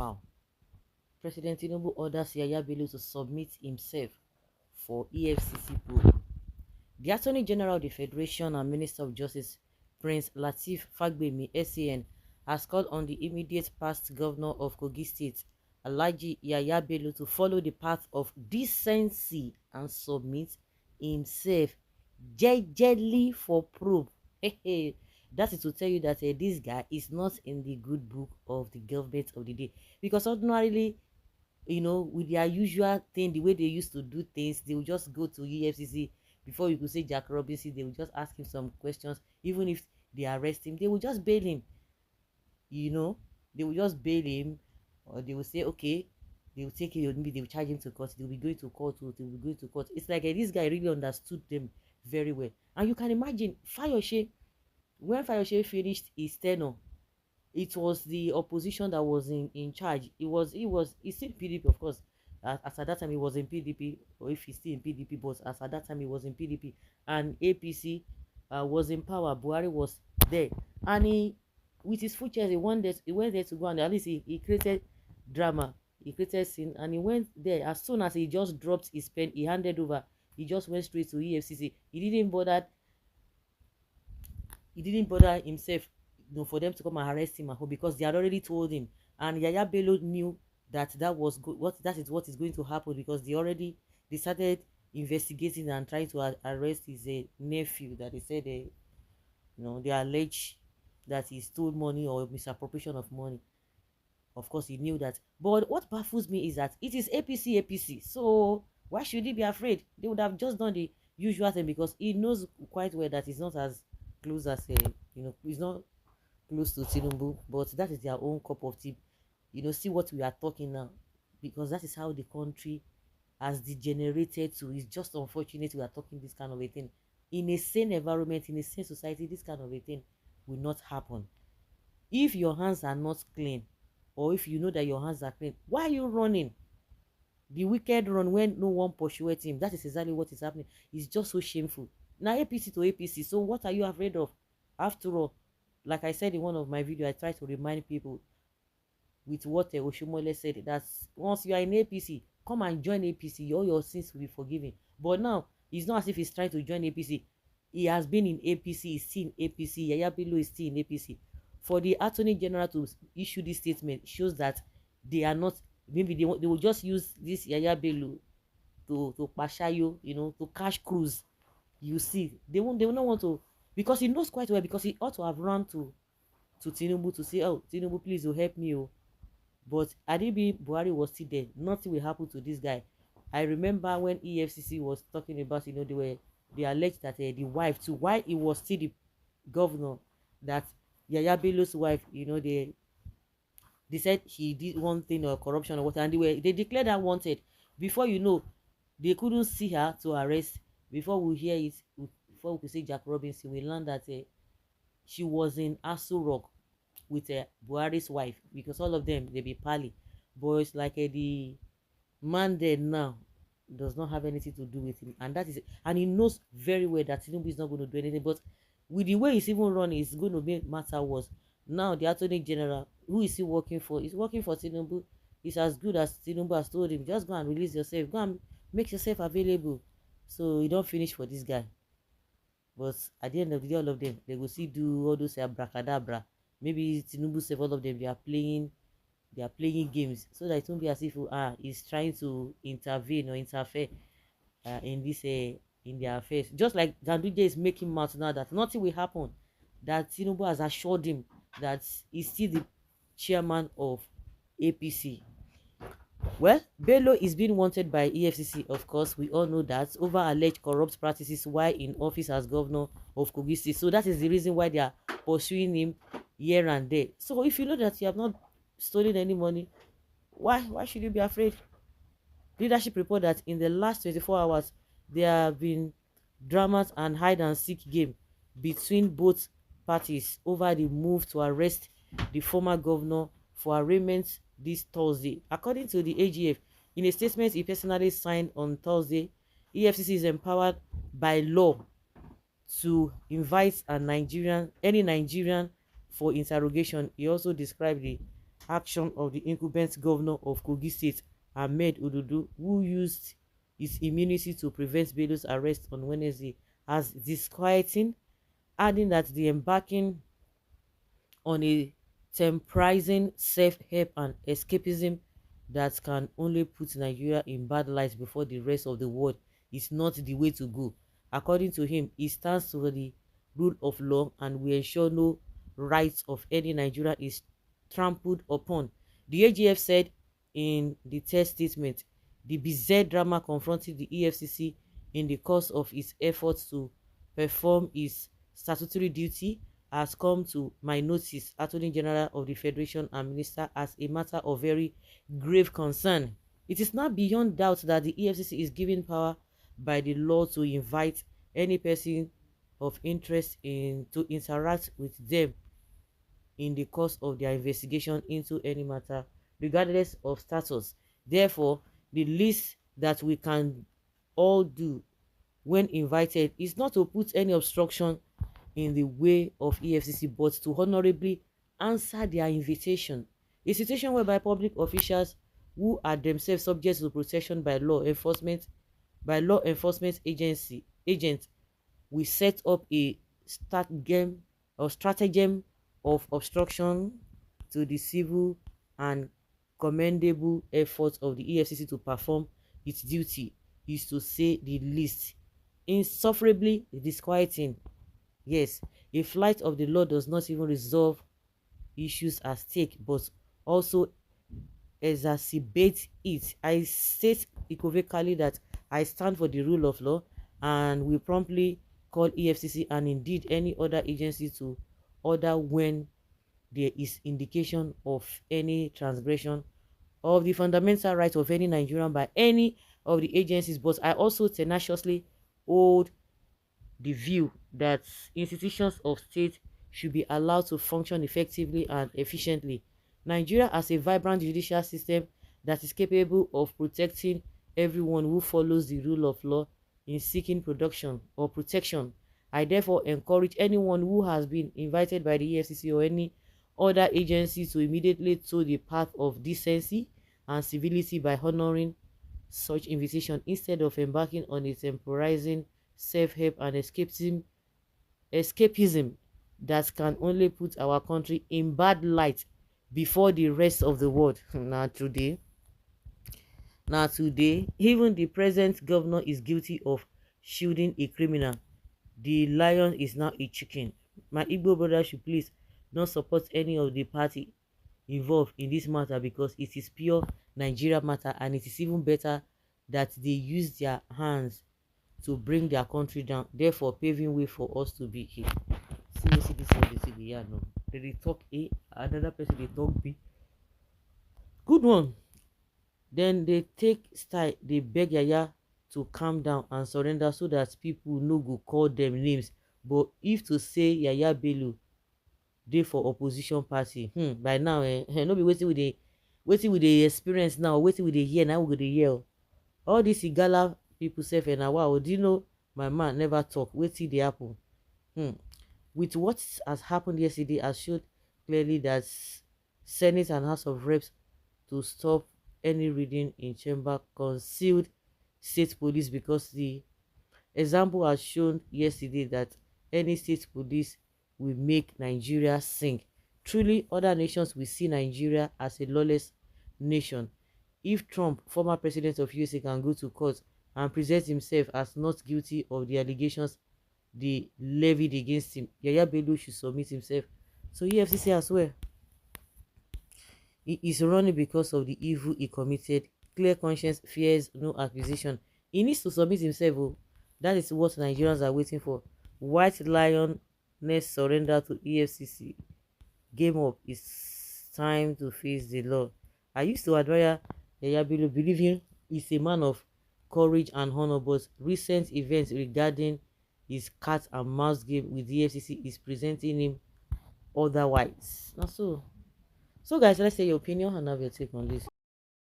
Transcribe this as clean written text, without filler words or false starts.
Wow. President Tinubu orders Yahaya Bello to submit himself for EFCC probe. The Attorney General of the Federation and Minister of Justice, Prince Lateef Fagbemi, SAN, has called on the immediate past governor of Kogi State, Alhaji Yahaya Bello, to follow the path of decency and submit himself jejely for probe. That is to tell you that this guy is not in the good book of the government of the day. Because ordinarily, with their usual thing, the way they used to do things, they will just go to EFCC. Before you could say Jack Robinson, they will just ask him some questions. Even if they arrest him, they will just bail him. They will just bail him, or they will say, okay, they will take him, maybe they will charge him to court. They will be going to court. They will be going to court. It's like this guy really understood them very well. And you can imagine Fayose, when Fayose finished his tenure, it was the opposition that was in charge. He's still PDP, of course. As at that time he was in PDP, or if he's still in PDP, but as at that time he was in PDP, and APC was in power. Buhari was there, and he, with his full chest, he went there to go, and at least he created drama, he created scene, and he went there. As soon as he just dropped his pen, he handed over. He just went straight to EFCC. He didn't bother himself, for them to come and arrest him at home, because they had already told him. And Yahaya Bello knew that that is what is going to happen, because they started investigating and trying to arrest his nephew, that they said they allege that he stole money or misappropriation of money. Of course, he knew that. But what baffles me is that it is APC. So why should he be afraid? They would have just done the usual thing, because he knows quite well that he's not as close as he's not close to Tinubu, but that is their own cup of tea. See what we are talking now, because that is how the country has degenerated to. It's just unfortunate we are talking this kind of a thing. In a sane environment, in a sane society, this kind of a thing will not happen. If your hands are not clean, or if you know that your hands are clean, why are you running? The wicked run when no one pursues him. That is exactly what is happening. It's just so shameful. Now APC to APC. So what are you afraid of? After all, like I said in one of my videos, I try to remind people with what Oshomole said, that once you are in APC, come and join APC, all your sins will be forgiven. But now, it's not as if he's trying to join APC. He has been in APC, he's still in APC. Yahaya Bello is still in APC. For the Attorney General to issue this statement shows that they are not, maybe they will just use this Yahaya Bello to pashayo, to cash cruise. You see, they will not want to, because he knows quite well, because he ought to have run to Tinubu to say, oh, Tinubu, please, help me. But Adibi Buhari was still there. Nothing will happen to this guy. I remember when EFCC was talking about, they alleged that the wife too, while he was still the governor, that Yahaya Bello's wife, they said he did one thing or corruption or what, and they declared her wanted. Before they couldn't see her to arrest. Before we hear it, before we could say Jack Robinson, we learned that she was in Aso Rock with Buhari's wife, because all of them, they be pally. But it's like the man there now does not have anything to do with him, and that is it. And he knows very well that Tinubu is not going to do anything, but with the way he's even running, it's going to make matter worse. Now the Attorney General, who is he working for? He's working for Tinubu. He's as good as Tinubu has told him. Just go and release yourself, go and make yourself available. So you don't finish for this guy. But at the end of the day, all of them, they will see do all those abracadabra. Maybe Tinubu save all of them, they are playing games, so that it won't be as if he's trying to intervene or interfere in this in their affairs. Just like Ganduje is making mouth now that nothing will happen, that Tinubu has assured him that he's still the chairman of APC. Well, Bello is being wanted by EFCC, of course. We all know that, over alleged corrupt practices while in office as governor of Kogi State. So that is the reason why they are pursuing him here and there. So if you know that you have not stolen any money, why should you be afraid? Leadership report that in the last 24 hours, there have been dramas and hide and seek game between both parties over the move to arrest the former governor for arraignment this Thursday. According to the AGF, in a statement he personally signed on Thursday, EFCC is empowered by law to invite any Nigerian for interrogation. He also described the action of the incumbent governor of Kogi State, Ahmed Ododo, who used his immunity to prevent Bello's arrest on Wednesday, as disquieting, adding that the embarking on a temporizing self-help and escapism that can only put Nigeria in bad light before the rest of the world is not the way to go. According to him, he stands for the rule of law and will ensure no rights of any Nigerian is trampled upon. The AGF said in the test statement, the bizarre drama confronting the EFCC in the course of its efforts to perform its statutory duty has come to my notice, Attorney General of the Federation and Minister, as a matter of very grave concern. It is not beyond doubt that the EFCC is given power by the law to invite any person of interest in to interact with them in the course of their investigation into any matter, regardless of status. Therefore, the least that we can all do when invited is not to put any obstruction in the way of EFCC, but to honorably answer their invitation. A situation whereby public officials who are themselves subject to protection by law enforcement agency agents will set up a stratagem of obstruction to the civil and commendable efforts of the EFCC to perform its duty is, to say the least, insufferably disquieting. Yes, a flight of the law does not even resolve issues at stake, but also exacerbate it. I state equivocally that I stand for the rule of law and will promptly call EFCC and indeed any other agency to order when there is indication of any transgression of the fundamental right of any Nigerian by any of the agencies. But I also tenaciously hold the view that institutions of state should be allowed to function effectively and efficiently. Nigeria has a vibrant judicial system that is capable of protecting everyone who follows the rule of law in seeking production or protection. I therefore encourage anyone who has been invited by the EFCC or any other agency to immediately toe the path of decency and civility by honoring such invitation instead of embarking on a temporizing self-help and escapism that can only put our country in bad light before the rest of the world. Now today, even the present governor is guilty of shielding a criminal. The lion is now a chicken. My Igbo brother should please not support any of the party involved in this matter, because it is pure Nigeria matter, and it is even better that they use their hands to bring their country down, therefore paving way for us to be here. See this one, they say the yeah, no. They talk A, another person they talk B. Good one. Then they take style, they beg Yaya to calm down and surrender so that people no go call them names. But if to say Yaya Bello dey for opposition party, by now no be wetin we dey experience now, wetin we dey hear now, we go dey hear. All these igala people sef na wow, do you know my man never talk wetin dey happen. With what has happened yesterday has showed clearly that Senate and House of Reps to stop any reading in chamber concealed state police, because the example has shown yesterday that any state police will make Nigeria sink. Truly, other nations will see Nigeria as a lawless nation. If Trump, former president of USA, can go to court and present himself as not guilty of the allegations they levied against him, Yaya Bello should submit himself to EFCC as well. He is running because of the evil he committed. Clear conscience fears no accusation. He needs to submit himself. Oh. That is what Nigerians are waiting for. White lioness surrender to EFCC. Game up. It's time to face the law. I used to admire Yaya Bello, believing he's a man of courage and honor, but recent events regarding his cat and mouse game with the EFCC is presenting him otherwise. Now so guys, let's say your opinion and have your take on this.